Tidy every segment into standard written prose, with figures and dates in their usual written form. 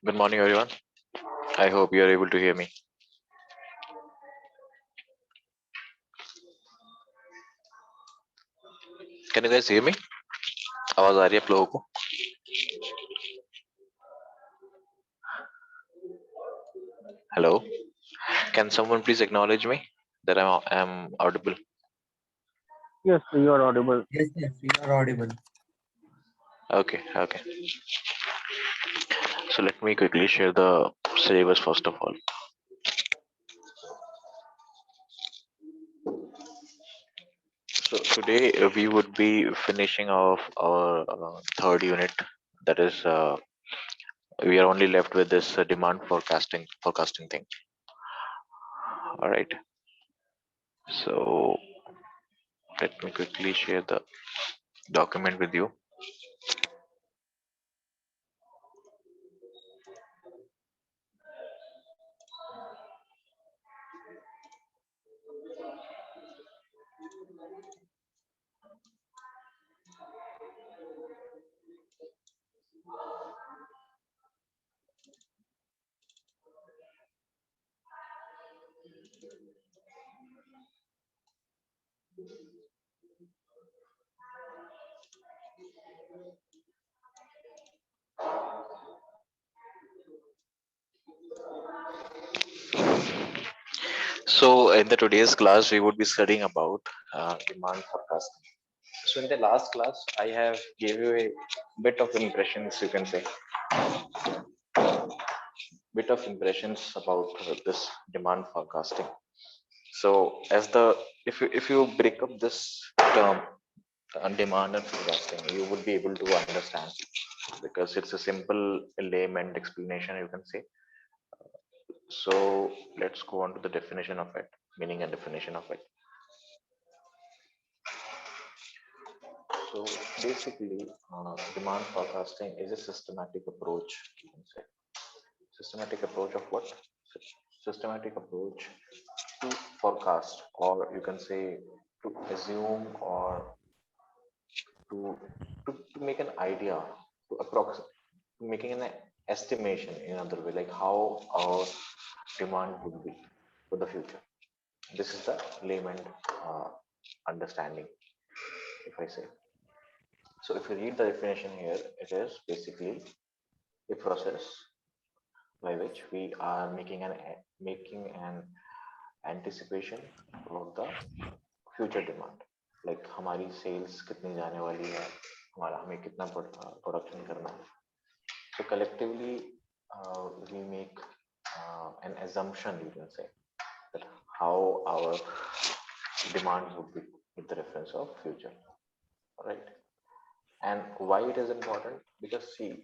Good morning, everyone. I hope you are able to hear me. Can you guys hear me? आवाज आ रही है आप लोगों को? Hello. Can someone please acknowledge me that I'm audible? Yes, you are audible. Yes, yes, you are audible. Okay. So let me quickly share the syllabus first of all. So today we would be finishing off our third unit. That is, we are only left with this demand forecasting thing. All right. So let me quickly share the document with you. So in the today's class, we would be studying about demand forecasting. So in the last class, I have gave you a bit of impressions, you can say, bit of impressions about this demand forecasting. So as the if you break up this term demand and forecasting, you would be able to understand because it's a simple layman explanation, you can say. So let's go on to the definition of it, meaning and definition of it. So basically, demand forecasting is a systematic approach, you can say. Systematic approach of what? Systematic approach to forecast, or you can say to assume, or to make an idea, to approximate, making an estimation in another way, like how our demand would be for the future. This is the layman understanding, if I say. So if you read the definition here, it is basically a process by which we are making an anticipation of the future demand. Like हमारी sales कितनी जाने वाली है, हमारा हमें कितना production करना है. So collectively we make an assumption, you can say, that how our demand would be with the reference of future, right? And why it is important? Because see,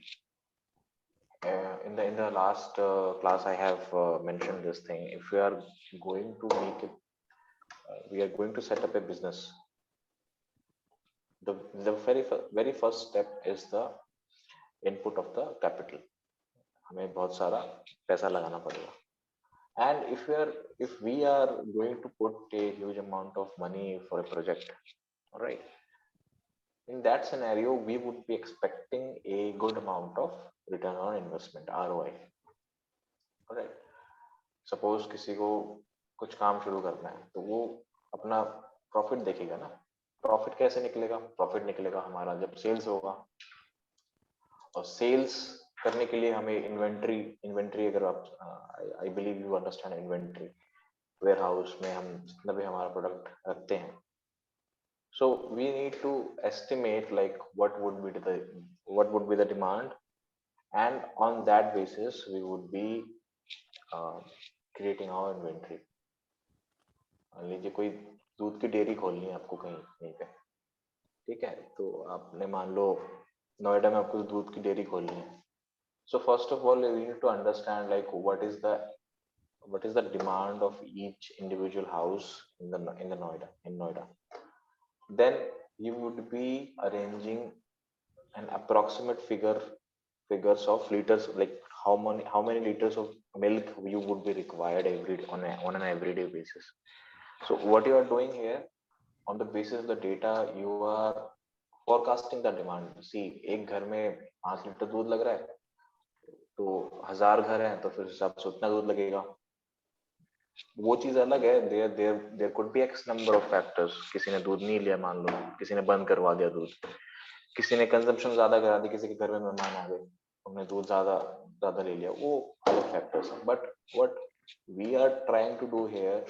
in the last class I have mentioned this thing. If we are going to make it, we are going to set up a business. The very first step is the input of the capital. हमें बहुत सारा पैसा लगाना पड़ेगा. And if we are going to put a huge amount of money for a project, all right, in that scenario we would be expecting a good amount of return on investment, ROI. all right. Suppose किसी को कुछ काम शुरू करना है तो वो अपना प्रॉफिट देखेगा ना. प्रॉफिट कैसे निकलेगा? प्रॉफिट निकलेगा हमारा जब सेल्स होगा, और सेल्स करने के लिए हमें इन्वेंट्री अगर आप I believe you understand inventory, warehouse में हम जितना भी हमारा प्रोडक्ट रखते हैं. So we need to estimate like what would be the demand, and on that basis we would be creating our inventory. मान लीजिए कोई दूध की डेयरी खोलनी है आपको कहीं पे, ठीक है, तो आपने मान लो नोएडा में आपको दूध की डेयरी खोलनी है. So first of all, you need to understand like what is the demand of each individual house in the Noida. Then you would be arranging an approximate figures of liters, like how many liters of milk you would be required on an everyday basis. So what you are doing here, on the basis of the data, you are forecasting the demand. See, एक घर में 5 litre दूध लग रहा है, तो 1000 घर हैं तो फिर हिसाब से उतना दूध लगेगा. वो चीज अलग है. There could be X number of factors. किसी ने दूध नहीं लिया, मान लो किसी ने बंद करवा दिया दूध, किसी ने कंजम्पशन ज्यादा करा दी, किसी के घर में मेहमान आ गए, उन्होंने दूध ज्यादा ज्यादा ले लिया, वो अलग फैक्टर्स हैं. But what we are trying to do here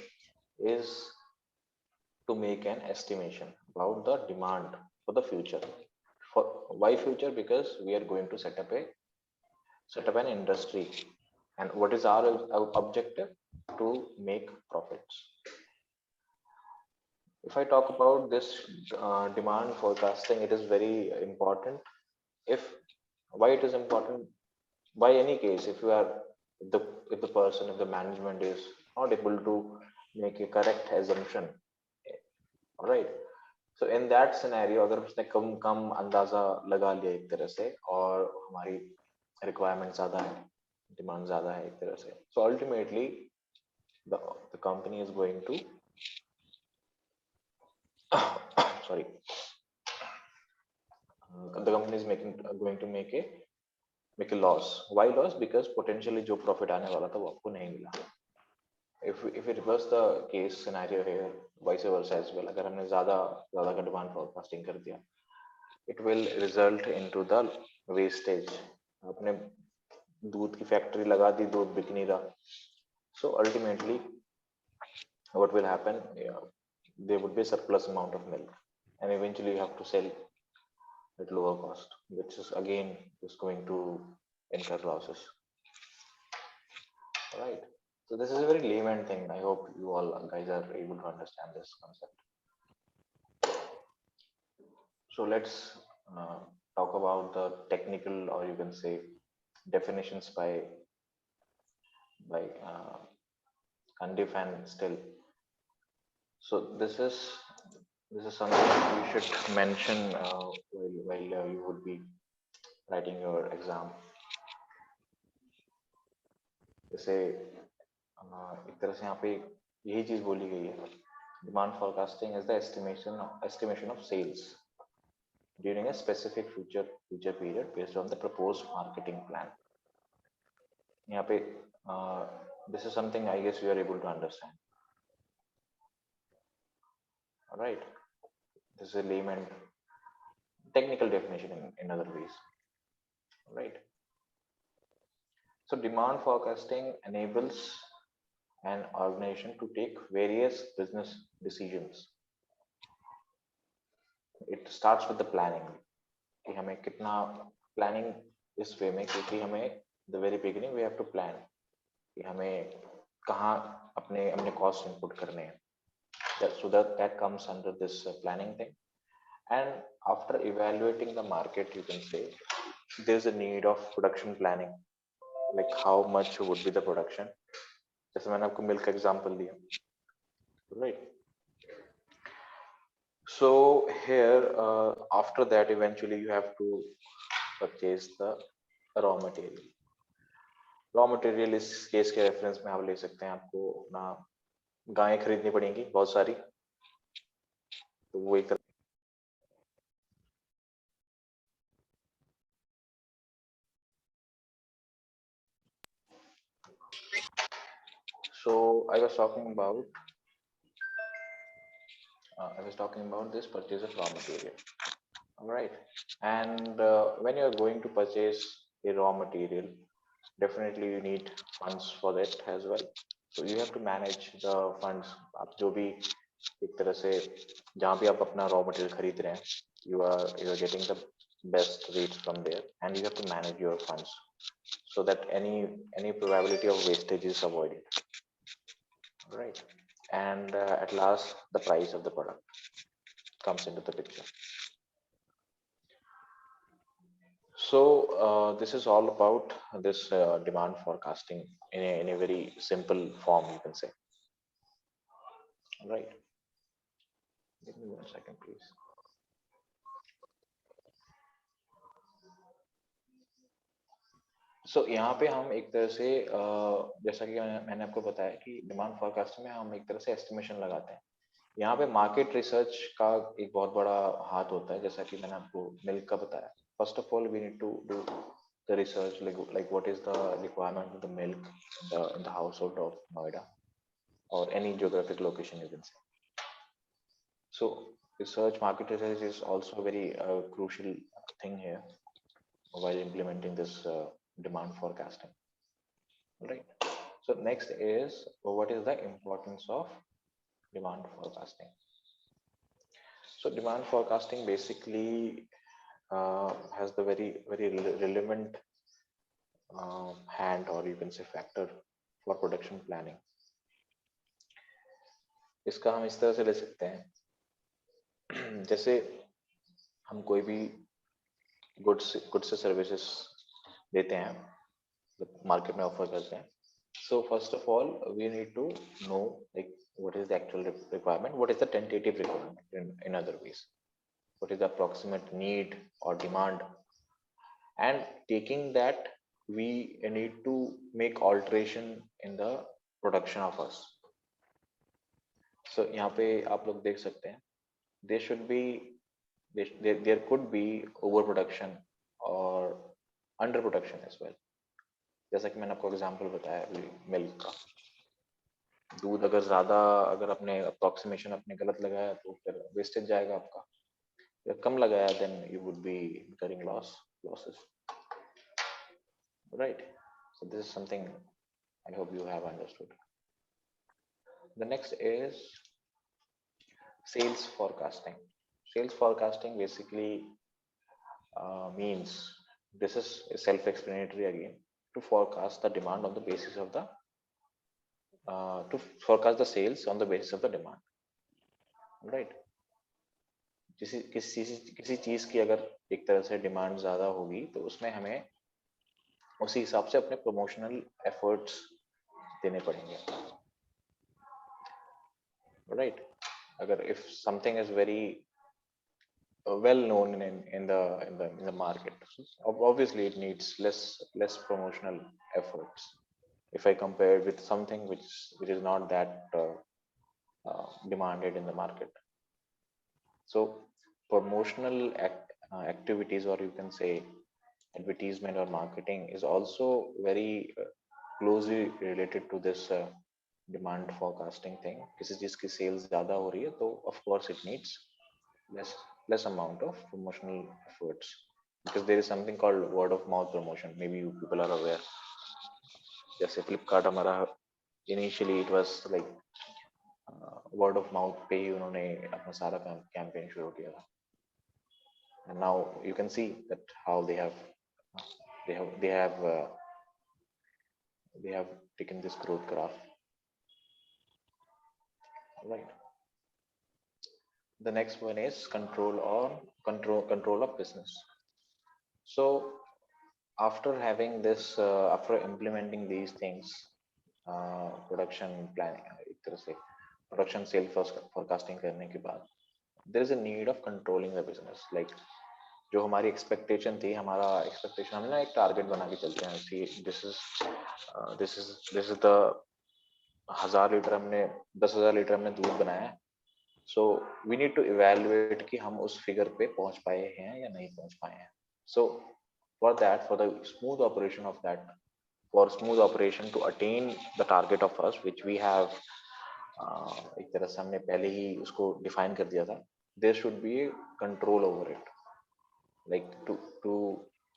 is to make an estimation about the demand for the future. For why future? Because we are going to set up an industry, and what is our objective? To make profits. If I talk about this demand forecasting, it is very important. If why it is important? By any case, if you are the if the person, if the management is not able to make a correct assumption, all right, so in that scenario, अगर उसने कम कम अंदाजा लगा लिया एक तरह से, और हमारी रिक्वायरमेंट ज्यादा है, डिमांड ज्यादा है एक तरह से, so ultimately the company is going to sorry, the company is going to make a loss. Why loss? Because potentially जो profit आने वाला था वो आपको नहीं मिला. If we reverse the case scenario here, vice versa as well, अगर हमने ज्यादा का demand forecasting कर दिया, it will result into the wastage. आपने दूध की फैक्ट्री लगा दी, दूध बिक नहीं रहा, so ultimately what will happen? There would be a surplus amount of milk, and eventually you have to sell at lower cost, which is again is going to incur losses. Right. So this is a very layman thing. I hope you all guys are able to understand this concept. So let's talk about the technical, or you can say definitions by Cundiff and Still. So this is something you should mention while you would be writing your exam. जैसे एक तरह से यहाँ पे यही चीज बोली गई है. Demand forecasting is the estimation of sales during a specific future period based on the proposed marketing plan. यहाँ पे this is something I guess you are able to understand. All right. This is a layman technical definition in other ways. All right. So demand forecasting enables an organization to take various business decisions. It starts with the planning. कि हमें कितना planning इस way में, क्योंकि हमें the very beginning we have to plan कि हमें कहाँ अपने cost input करने हैं. So that comes under this planning thing. And after evaluating the market, you can say there's a need of production planning, like how much would be the production. जैसे मैंने आपको milk example दिया, right? So here after that eventually you have to purchase the raw material. Raw material इस case के reference में आप ले सकते हैं. आपको अपना गायें खरीदनी पड़ेंगी बहुत सारी, तो वो एक So I was talking about this purchase of raw material. All right, and when you are going to purchase a raw material, definitely you need funds for that as well. So you have to manage the funds. आप जो भी एक तरह से जहाँ भी आप अपना raw material खरीद रहे हैं, you are getting the best rates from there, and you have to manage your funds so that any probability of wastage is avoided. Right, and at last the price of the product comes into the picture. So this is all about this demand forecasting in a very simple form, you can say. Right. Give me 1 second, please. So यहाँ पे हम एक तरह से जैसा कि मैंने आपको बताया कि डिमांड फोरकास्टिंग में हम एक तरह से एस्टिमेशन लगाते हैं. यहाँ पे मार्केट रिसर्च का एक बहुत बड़ा हाथ होता है, जैसा कि मैंने आपको मिल्क का बताया. First of all we need to do the research, like what is the requirement of the milk in the household of Noida or any geographic location, you can say. So research, market research is also a very crucial thing here while implementing this demand forecasting, right? So next is, what is the importance of demand forecasting? So demand forecasting basically has the very relevant hand, or you can say factor, for production planning. इसका हम इस तरह से ले सकते हैं, जैसे हम कोई भी गुड्स से सर्विसेज देते हैं, मार्केट में ऑफर करते हैं. So first of all, we need to know like what is the actual requirement, what is the tentative requirement, in other ways, what is the approximate need or demand, and taking that we need to make alteration in the production of us. So यहाँ पे आप लोग देख सकते हैं, there should be there could be overproduction or underproduction as well. जैसा कि मैंने आपको एग्जांपल बताया अभी मिल्क का. दूध अगर ज्यादा, अगर आपने अप्रोक्सीमेशन अपने गलत लगाया तो फिर वेस्टेज जाएगा आपका. अगर कम लगाया then you would be incurring losses, right? So this is something I hope you have understood. The next is sales forecasting. Sales forecasting basically means, this is self-explanatory again, to forecast the demand on the basis of the to forecast the sales on the basis of the demand, right? किसी चीज की अगर एक तरह से demand ज्यादा होगी तो उसमें हमें उसी हिसाब से अपने प्रमोशनल एफर्ट्स देने पड़ेंगे, right? अगर if something is very well known in the market, obviously it needs less promotional efforts if I compare it with something which is not that demanded in the market. So promotional activities, or you can say advertisement or marketing, is also very closely related to this demand forecasting thing. किसी चीज की sales ज्यादा हो रही है तो of course it needs less amount of promotional efforts, because there is something called word of mouth promotion. Maybe you people are aware. जैसे फ्लिपकार्ट हमारा initially it was like word of mouth पे ही उन्होंने अपना सारा कैंपेन शुरू किया था. And now you can see that how they have taken this growth graph, right? The next one is control of business. So after having this after implementing these things, production planning, एक तरह से production sales forecasting करने के बाद, there is a need of controlling the business. Like जो हमारी expectation थी, हमारा एक्सपेक्टेशन, हमने एक टारगेट बना के चलते हैं. See this is the 1000 litre हमने 10,000 लीटर हमने दूध बनाया है. So we need to evaluate कि हम उस फिगर पे पहुंच पाए हैं या नहीं पहुंच पाए हैं. So for that, for the smooth operation of that, for smooth operation to attain the target of us which we have एक तरह से हमने पहले ही उसको डिफाइन कर दिया था, there should be a control over it, like to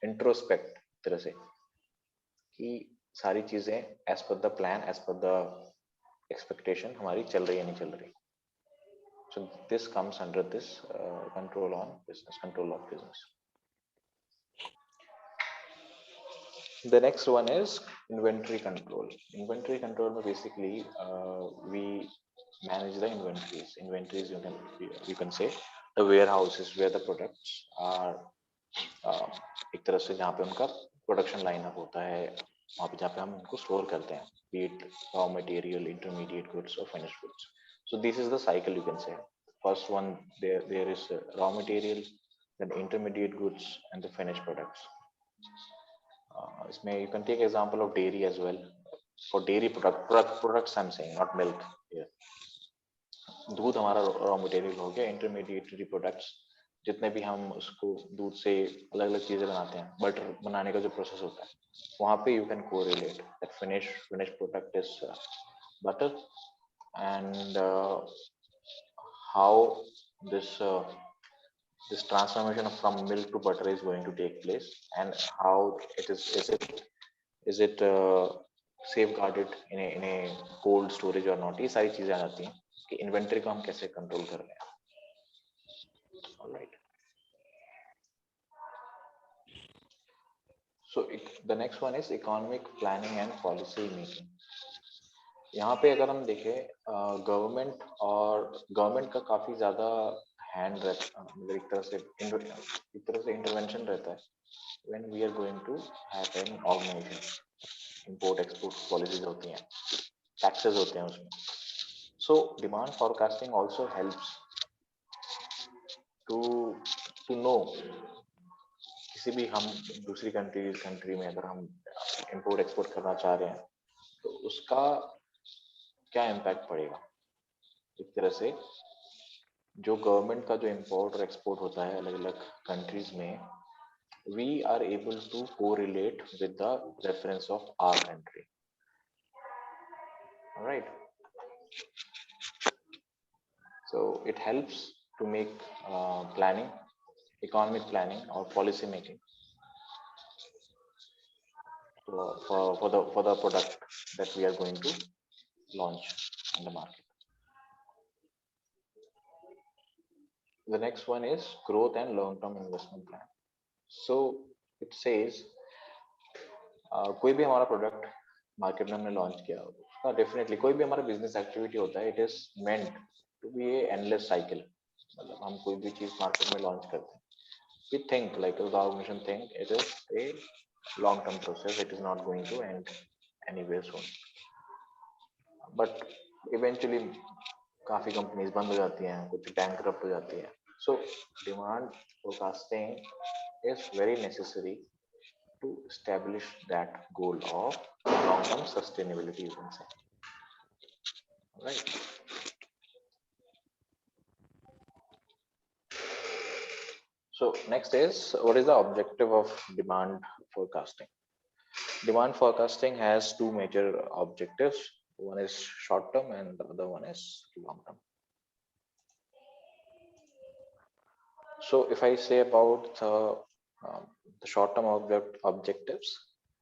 introspect तरह से कि सारी चीजें as per the plan, as per the expectation हमारी चल रही है नहीं चल रही. So this comes under this control of business. The next one is inventory control. Inventory control, basically we manage the inventories. You can say the warehouses where the products are एक तरह से जहाँ पे उनका प्रोडक्शन लाइनअप होता है, वहाँ पे जहाँ पे हम उनको स्टोर करते हैं, be it raw material, intermediate goods or finished goods. So this is the cycle, you can say. First one, there is raw material, then intermediate goods and the finished products. इसमें you can take example of dairy as well. For dairy products I'm saying, not milk here. दूध हमारा raw material हो गया. Intermediary products जितने भी हम उसको दूध से अलग अलग चीजें बनाते हैं, बटर बनाने का जो प्रोसेस होता है, वहां पे you can correlate that finish product is butter, and how this this transformation from milk to butter is going to take place, and how it is it safeguarded in a cold storage or not. ये सारी चीजें आ जाती हैं कि inventory को हम कैसे control कर रहे हैं. Alright. So the next one is economic planning and policy making. यहाँ पे अगर हम देखें गवर्नमेंट का काफी ज्यादा हैंड रहता, मतलब एक तरह से इंटरवेंशन रहता है when we are going to have an organization. import export policies होती हैं, taxes होते हैं उसमें. So demand forecasting also helps to know किसी भी हम दूसरी कंट्री में अगर हम इंपोर्ट एक्सपोर्ट करना चाह रहे हैं तो उसका क्या इम्पैक्ट पड़ेगा. एक तरह से जो गवर्नमेंट का जो इंपोर्ट और एक्सपोर्ट होता है अलग अलग कंट्रीज में, we are able to correlate with the reference of our country. All right. So it helps to make planning, economic planning or policy making for the product that we are going to launch in the market. The next one is growth and long-term investment plan. So it says कोई भी हमारा product market में हमने launch किया, उसका definitely कोई भी हमारा बिजनेस एक्टिविटी होता है, it is meant to be a endless cycle. मतलब हम कोई भी चीज मार्केट में लॉन्च करते हैं, we think like the organization think it is a long term process, it is not going to end anywhere soon, but eventually काफी companies बंद हो जाती हैं, कुछ बैंकरप्ट हो जाती हैं. So demand forecasting is very necessary to establish that goal of long-term sustainability, you can say. Right. So next is, what is the objective of demand forecasting? Demand forecasting has two major objectives. One is short term and the other one is long term. So if I say about the short term objectives,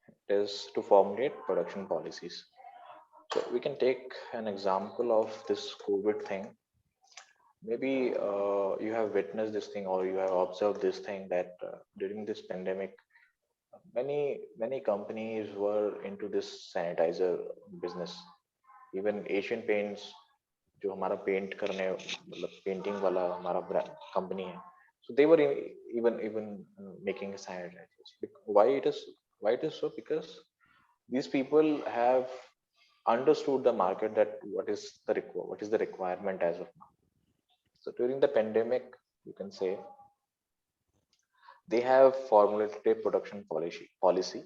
it is to formulate production policies. So we can take an example of this COVID thing. Maybe you have witnessed this thing or you have observed this thing that during this pandemic, many companies were into this sanitizer business. Even Asian Paints, जो हमारा paint करने मतलब painting वाला हमारा company है, so they were even making sanitizers. Why it is so? Because these people have understood the market, that what is the requirement as of now. So during the pandemic, you can say they have formulated a production policy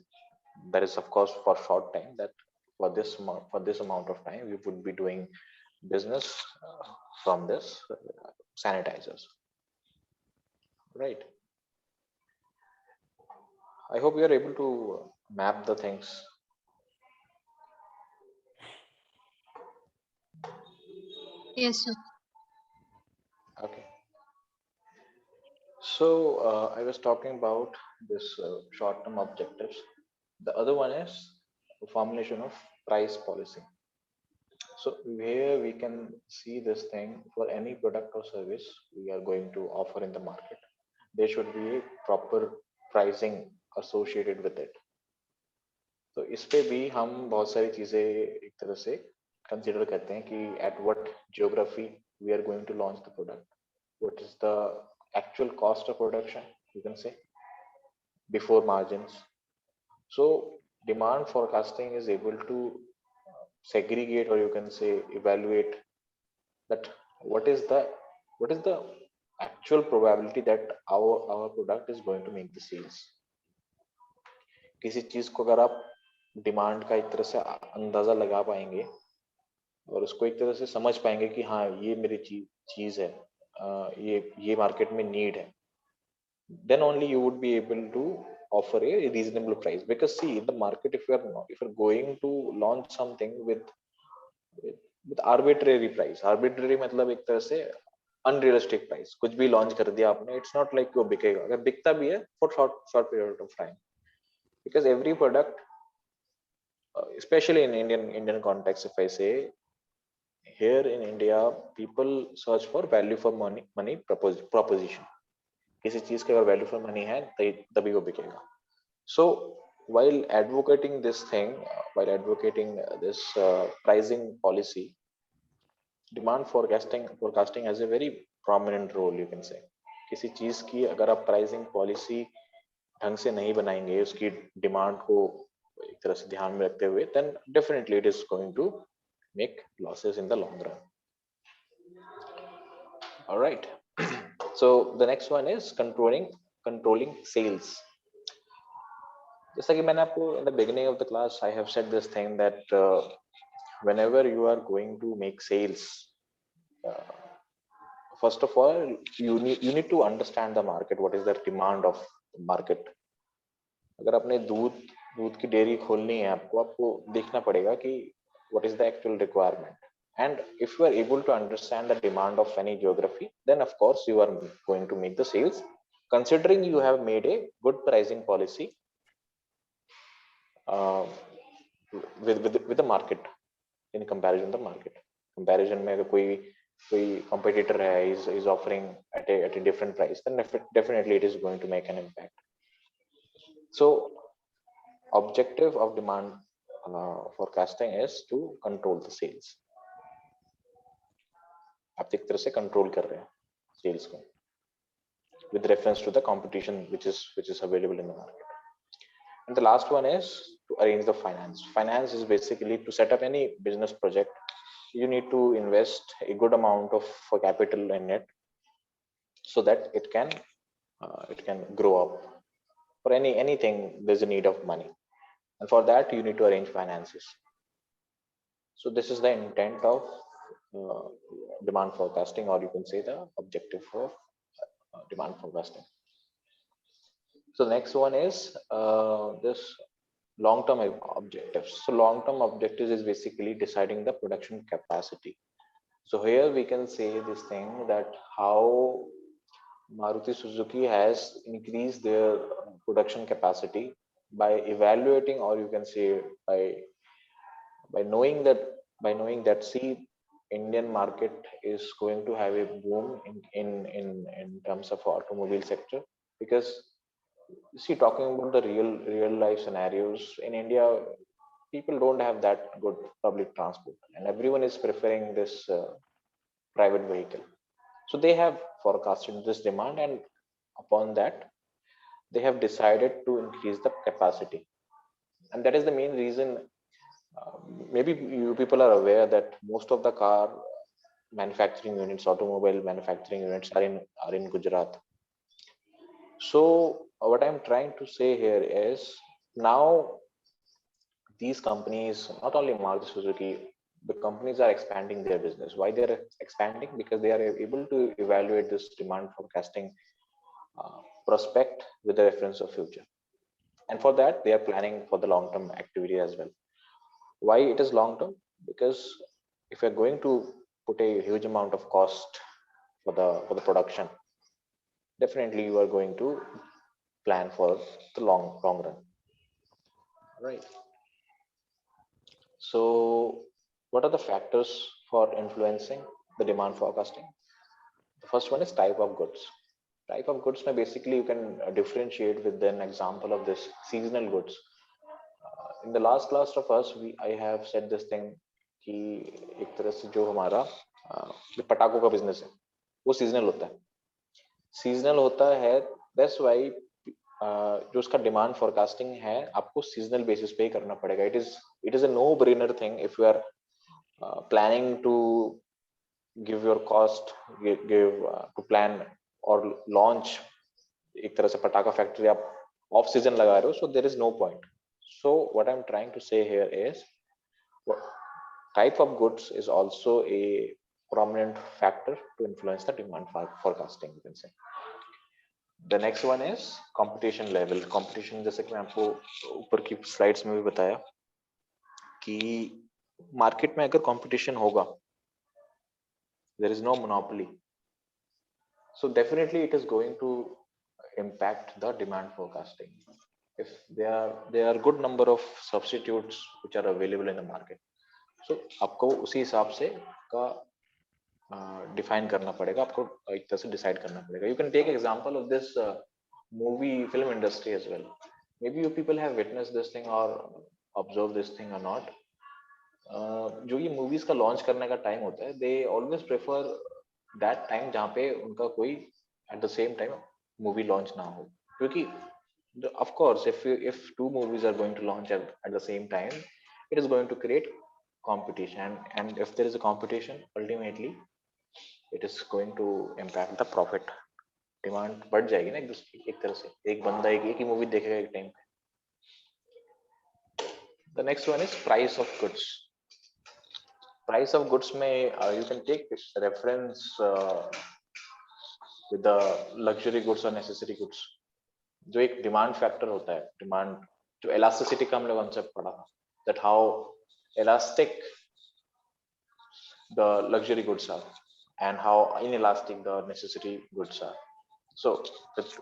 that is of course for short time, that for this amount of time we would be doing business from this sanitizers, right? I hope you are able to map the things. Yes, sir. Okay. So I was talking about this short-term objectives. The other one is the formulation of price policy. So here we can see this thing, for any product or service we are going to offer in the market, there should be a proper pricing associated with it. तो इस पे भी हम बहुत सारी चीजें एक तरह से कंसिडर करते हैं कि at what geography we are going to launch the product, what is the actual cost of production, you can say, before margins. So demand forecasting is able to segregate, or you can say evaluate, that what is the what is the actual probability that our product is going to make the sales. किसी चीज को अगर आप demand का एक तरह से अंदाजा लगा पाएंगे और उसको एक तरह से समझ पाएंगे कि हाँ ये मेरी चीज है, ये मार्केट में नीड है, then only you would be able to offer a reasonable price. Because see, in the market, if you're going to launch something with arbitrary price, arbitrary मतलब एक तरह से unrealistic price, कुछ भी launch कर दिया आपने, it's not like वो बिकेगा. अगर बिकता भी है for short period of time, because every product, especially in Indian context, if I say, here in India people search for value for money proposition. किसी चीज का अगर वैल्यू फॉर मनी है तभी वो बिकेगा. So while advocating this thing, while advocating this pricing policy, demand forecasting has a very prominent role, you can say. किसी चीज की अगर आप प्राइसिंग पॉलिसी ढंग से नहीं बनाएंगे, उसकी डिमांड को एक तरह से ध्यान में रखते हुए, then definitely it is going to make losses in the long run. All right. So the next one is controlling sales. जैसा कि मैंने आपको in the beginning of the class I have said this thing that whenever you are going to make sales, first of all you need to understand the market, what is the demand of the market. अगर आपने दूध की dairy खोलनी है, आपको देखना पड़ेगा कि what is the actual requirement. And if you are able to understand the demand of any geography, then of course you are going to make the sales, considering you have made a good pricing policy with the market, in comparison the market. Comparison में अगर कोई competitor है is offering at a different price, then definitely it is going to make an impact. So objective of demand forecasting is to control the sales. आप एक तरह से control कर रहे हैं सेल्स को with reference to the competition which is available in the market. And the last one is to arrange the finance. Finance is basically to set up any business project. You need to invest a good amount of capital in it so that it can grow up. For anything there's a need of money, and for that you need to arrange finances. So this is the intent of demand forecasting, or you can say the objective of demand forecasting. So the next one is this long-term objectives. So long-term objectives is basically deciding the production capacity. So here we can say this thing that how Maruti Suzuki has increased their production capacity by evaluating, or you can say by knowing that see, Indian market is going to have a boom in terms of automobile sector. Because see, talking about the real life scenarios in India, people don't have that good public transport, and everyone is preferring this private vehicle. So they have forecasted this demand, and upon that they have decided to increase the capacity. And that is the main reason. Maybe you people are aware that most of the car manufacturing units, automobile manufacturing units are in Gujarat. So what I'm trying to say here is, now these companies, not only Maruti Suzuki, the companies are expanding their business. Why they are expanding? Because they are able to evaluate this demand forecasting prospect with the reference of future, and for that they are planning for the long term activity as well. Why it is long term? Because if you're going to put a huge amount of cost for the production, definitely you are going to plan for the long run. Right. So what are the factors for influencing the demand forecasting? The first one is type of goods. Type of goods, basically you can differentiate with an example of this seasonal goods. In the last class of us, I have said this thing कि एक तरह से जो हमारा पटाखों का business है वो सीजनल होता है. That's why जो उसका डिमांड फोरकास्टिंग है आपको सीजनल बेसिस पे ही करना पड़ेगा. It is a no brainer thing if you are planning to give your cost, give to plan or launch एक तरह से पटाखा फैक्ट्री आप ऑफ सीजन लगा रहे हो, so there is no point. So what I'm trying to say here is type of goods is also a prominent factor to influence the demand forecasting, you can say. The next one is competition level. Competition जैसे कि मैं आपको ऊपर की slides में भी बताया कि मार्केट में अगर कंपटीशन होगा, there is no monopoly, so definitely it is going to impact the demand forecasting. If there are good number of substitutes which are available in the market, so आपको उसी हिसाब से का डिफाइन करना पड़ेगा, आपको एक तरह से डिसाइड करना पड़ेगा. You can take example of this movie film industry as well. maybe you people have witnessed this thing or observed this thing or not. जो ये मूवीज का लॉन्च करने का टाइम होता है, they always prefer that time जहाँ पे उनका कोई at the same time movie launch ना हो, क्योंकि of course if two movies are going to launch at the same time, it is going to create competition, and if there is a competition, ultimately it is going to impact the profit. Demand बढ़ जाएगी ना एक तरह से, एक बंदा एक ही movie देखेगा एक टाइम पे. The next one is price of goods. Price of goods में you can take reference with the luxury goods or necessary goods. जो एक डिमांड फैक्टर होता है, डिमांड जो इलास्टिसिटी का हमने कॉन्सेप्ट पढ़ा था, that how elastic the luxury goods are and how inelastic the necessary goods are. So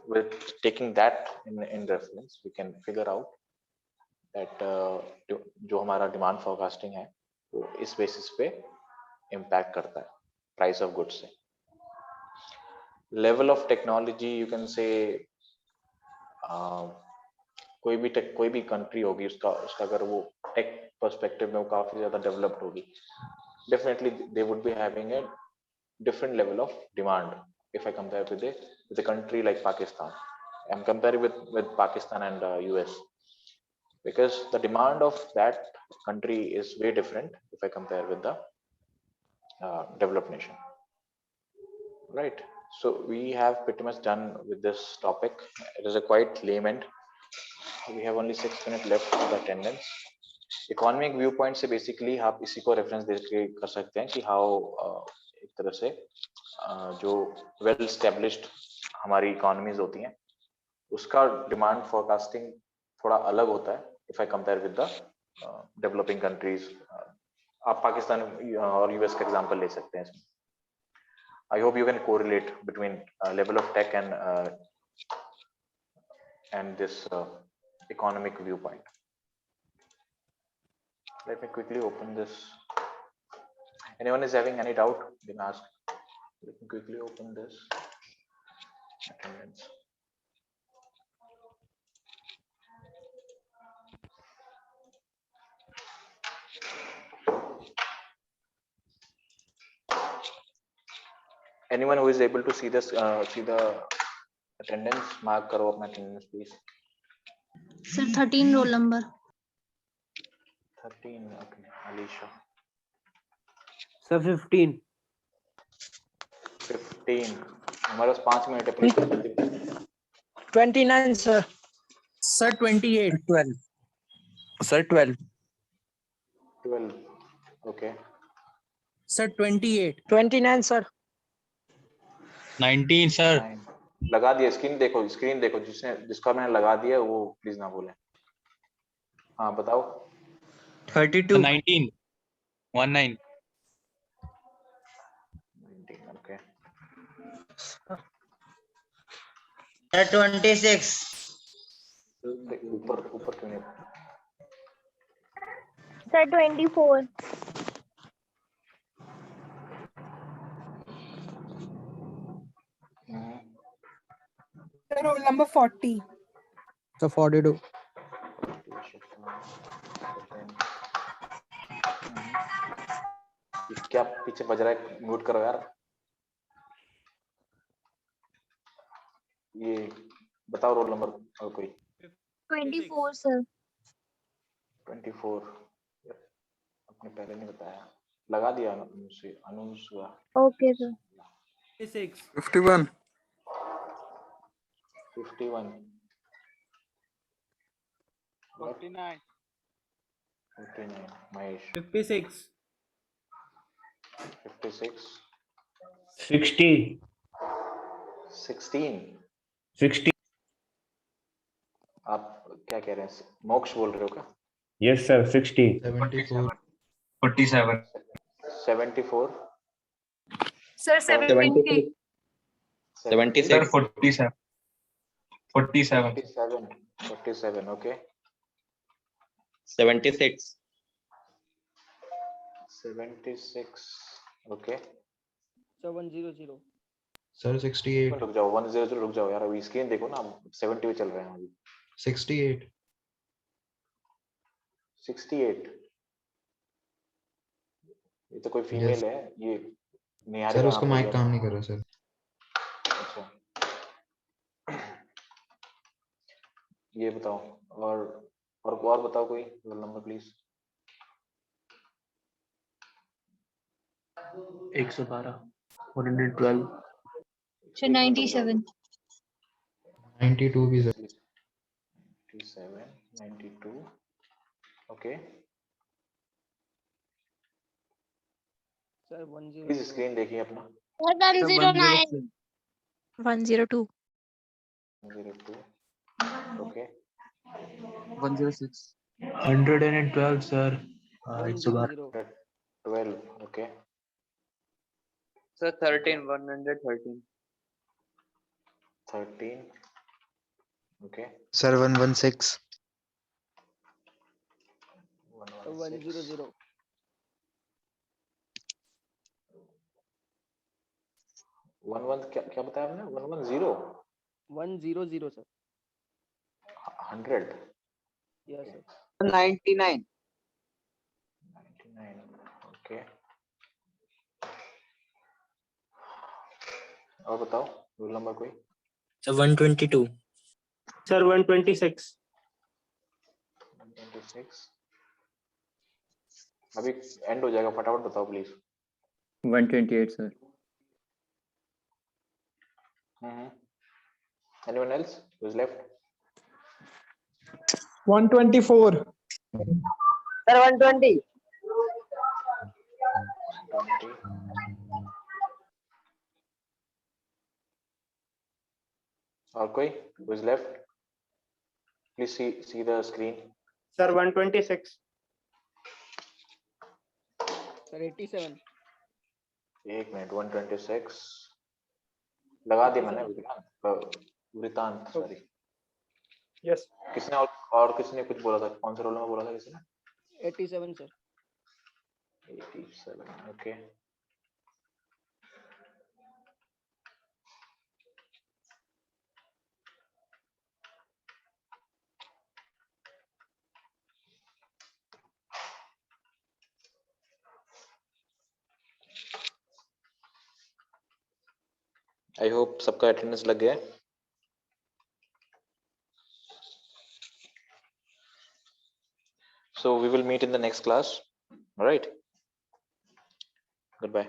with taking that in reference, we can figure out that जो हमारा डिमांड फोरकास्टिंग है वो इस बेसिस पे इम्पैक्ट करता है प्राइस ऑफ गुड्स से. Level of technology, you can say कोई भी कंट्री होगी, उसका अगर वो टेक पर्सपेक्टिव में वो काफी ज्यादा डेवलप्ड होगी, definitely they would be having a different level of demand. If I compare with a country like Pakistan, I'm comparing with Pakistan and US, because the demand of that country is way different if I compare with the developed nation, right? So we have pretty much done with this topic. It is a quite layman. We have only 6 minutes left for the attendance. Economic viewpoint से basically आप इसी को reference दे के कर सकते हैं कि how एक तरह से जो वेल एस्टेब्लिश्ड हमारी इकोनॉमीज होती हैं उसका डिमांड फोरकास्टिंग थोड़ा अलग होता है if I compare with the developing countries. आप पाकिस्तान और यूएस का एग्जांपल ले सकते हैं इसमें. I hope you can correlate between level of tech and this economic view point. Let me quickly open this. Anyone is having any doubt, they can ask. Let me quickly open this attendance. Anyone who is able to see this, see the attendance, mark करो अपना attendance please. Sir, 13 roll number. 13, okay. Alicia. Sir, 15. 15. हमारे पास 5 minute है, please. 29 sir. Sir, 28. 12 sir. 12 okay. Sir, 28. 29 sir. 19 sir. 9. लगा दिया. Screen देखो जिसका मैंने लगा दिया वो प्लीज ना बोले. हाँ बताओ. 32 19. 19. 19, okay. sir. 26 ऊपर क्यों नहीं? Sir, 24. Sir, roll number 40. so 42 क्या पीछे बज रहा है? म्यूट करो यार. ये बताओ रोल नंबर. और कोई 24 sir. 24? Yep, आपने पहले नहीं बताया, लगा दिया अनुसुआ। Okay sir. 56. 51. 51. 49. 49. Mahesh. 56. 56. 60. 16. 60. आप क्या कह रहे हैं, मोक्ष बोल रहे हो क्या? Yes, sir. 60. 74. 47. 74. Sir 70. 76. Sir, 47. 47. 47. 47. Okay. 76. 76. Okay. So 100. Sir, 68. रुक जाओ, 100 रुक जाओ यार, अभी स्क्रीन देखो ना, 70 पे चल रहे हैं अभी। 68. 68। ये तो कोई फीमेल है, ये निहारिका सर उसका नाम माइक है काम ना? नहीं कर रहा सर। अच्छा, ये बताओ, और बताओ कोई रोल नंबर प्लीज। 112. 112. Sir 97. 92 भी sir. 97, 92. Okay, Sir 100. Please screen देखिए अपना। 109. 102. 02. Okay, 106. 112 sir. 100. 12. Okay, Sir, 13. 113. 13. Okay, Sir 116. 100. 11 क्या क्या बताया आपने? 110. 100 sir. 100. Yes sir. 99. 99. ओके, और बताओ रोल नंबर कोई। Sir 122. Sir 126. 126. अभी एंड हो जाएगा, फटाफट बताओ please. 128, sir. Anyone else who's left? 124. Sir 120. 20. और कोई who's left? Please see the screen. Sir 126. Sir 87. एक मिनट, 126 लगा दिया मैंने। वृतांत, सॉरी। Yes. किसने और किसने कुछ बोला था? कौन सा रोल नंबर बोला था किसने? 87 sir. 87. ओके, आई होप सबका अटेंडेंस लग गया है। So we will meet in the next class. All right. Goodbye.